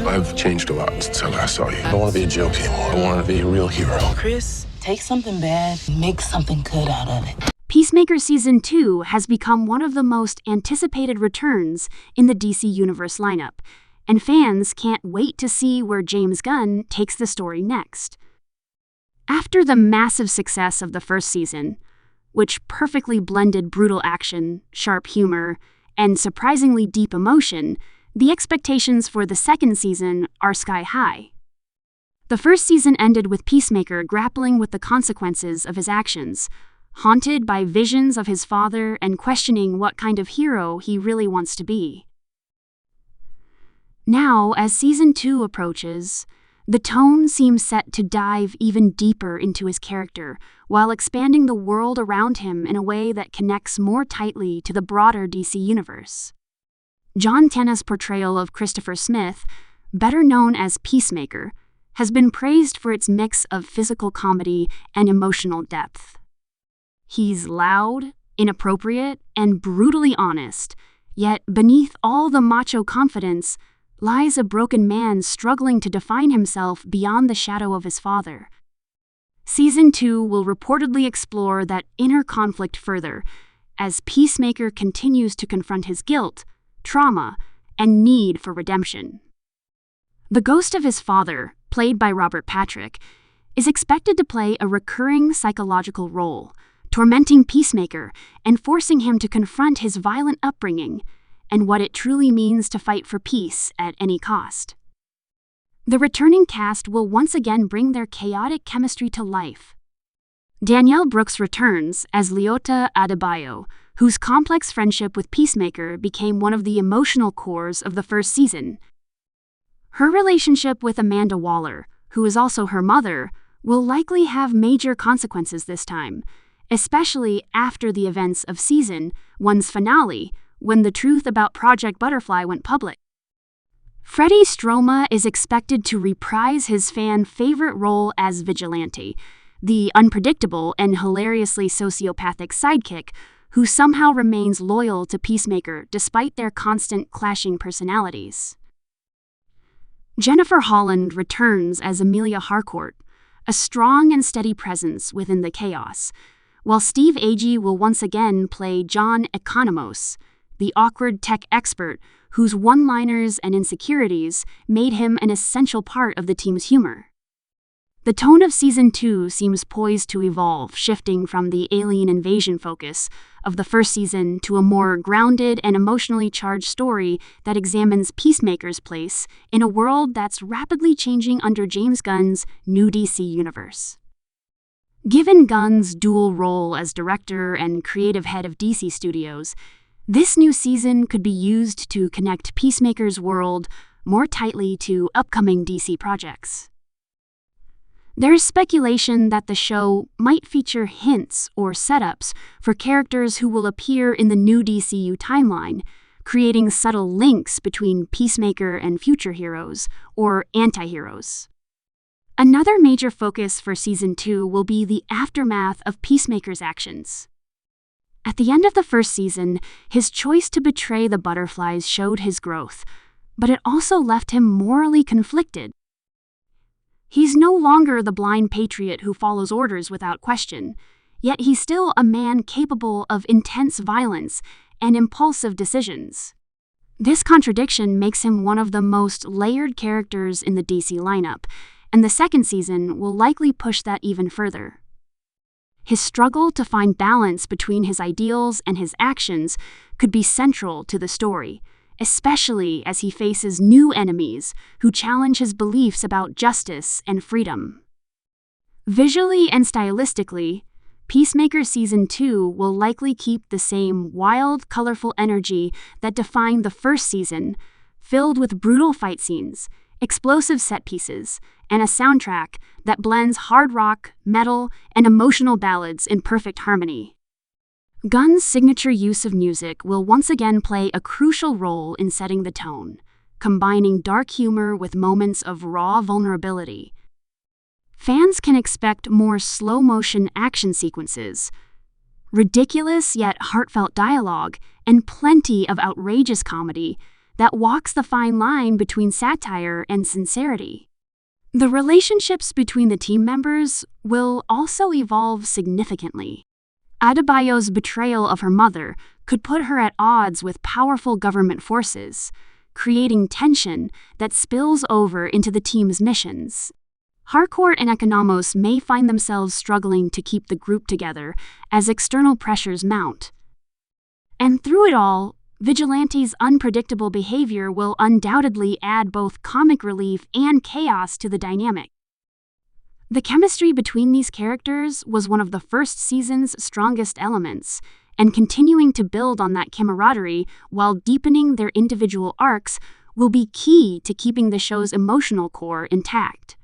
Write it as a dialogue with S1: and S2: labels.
S1: I've changed a lot since I last saw you. I don't want to be a joke anymore. I want to be a real hero.
S2: Chris, take something bad and make something good out of it.
S3: Peacemaker Season 2 has become one of the most anticipated returns in the DC Universe lineup, and fans can't wait to see where James Gunn takes the story next. After the massive success of the first season, which perfectly blended brutal action, sharp humor, and surprisingly deep emotion, the expectations for the second season are sky high. The first season ended with Peacemaker grappling with the consequences of his actions, haunted by visions of his father and questioning what kind of hero he really wants to be. Now, as Season 2 approaches, the tone seems set to dive even deeper into his character, while expanding the world around him in a way that connects more tightly to the broader DC universe. John Tenna's portrayal of Christopher Smith, better known as Peacemaker, has been praised for its mix of physical comedy and emotional depth. He's loud, inappropriate, and brutally honest, yet beneath all the macho confidence lies a broken man struggling to define himself beyond the shadow of his father. Season 2 will reportedly explore that inner conflict further, as Peacemaker continues to confront his guilt, trauma, and need for redemption. The ghost of his father, played by Robert Patrick, is expected to play a recurring psychological role, tormenting Peacemaker and forcing him to confront his violent upbringing and what it truly means to fight for peace at any cost. The returning cast will once again bring their chaotic chemistry to life. Danielle Brooks returns as Leota Adebayo, whose complex friendship with Peacemaker became one of the emotional cores of the first season. Her relationship with Amanda Waller, who is also her mother, will likely have major consequences this time, especially after the events of Season 1's finale, when the truth about Project Butterfly went public. Freddie Stroma is expected to reprise his fan-favorite role as Vigilante, the unpredictable and hilariously sociopathic sidekick who somehow remains loyal to Peacemaker despite their constant clashing personalities. Jennifer Holland returns as Amelia Harcourt, a strong and steady presence within the chaos, while Steve Agee will once again play Harcourt Economos, the awkward tech expert whose one-liners and insecurities made him an essential part of the team's humor. The tone of Season 2 seems poised to evolve, shifting from the alien invasion focus of the first season to a more grounded and emotionally charged story that examines Peacemaker's place in a world that's rapidly changing under James Gunn's new DC universe. Given Gunn's dual role as director and creative head of DC Studios, this new season could be used to connect Peacemaker's world more tightly to upcoming DC projects. There is speculation that the show might feature hints or setups for characters who will appear in the new DCU timeline, creating subtle links between Peacemaker and future heroes, or antiheroes. Another major focus for Season 2 will be the aftermath of Peacemaker's actions. At the end of the first season, his choice to betray the butterflies showed his growth, but it also left him morally conflicted. He's no longer the blind patriot who follows orders without question, yet he's still a man capable of intense violence and impulsive decisions. This contradiction makes him one of the most layered characters in the DC lineup, and the second season will likely push that even further. His struggle to find balance between his ideals and his actions could be central to the story, especially as he faces new enemies who challenge his beliefs about justice and freedom. Visually and stylistically, Peacemaker Season 2 will likely keep the same wild, colorful energy that defined the first season, filled with brutal fight scenes, explosive set pieces, and a soundtrack that blends hard rock, metal, and emotional ballads in perfect harmony. Gunn's signature use of music will once again play a crucial role in setting the tone, combining dark humor with moments of raw vulnerability. Fans can expect more slow-motion action sequences, ridiculous yet heartfelt dialogue, and plenty of outrageous comedy that walks the fine line between satire and sincerity. The relationships between the team members will also evolve significantly. Adebayo's betrayal of her mother could put her at odds with powerful government forces, creating tension that spills over into the team's missions. Harcourt and Economos may find themselves struggling to keep the group together as external pressures mount. And through it all, Vigilante's unpredictable behavior will undoubtedly add both comic relief and chaos to the dynamic. The chemistry between these characters was one of the first season's strongest elements, and continuing to build on that camaraderie while deepening their individual arcs will be key to keeping the show's emotional core intact.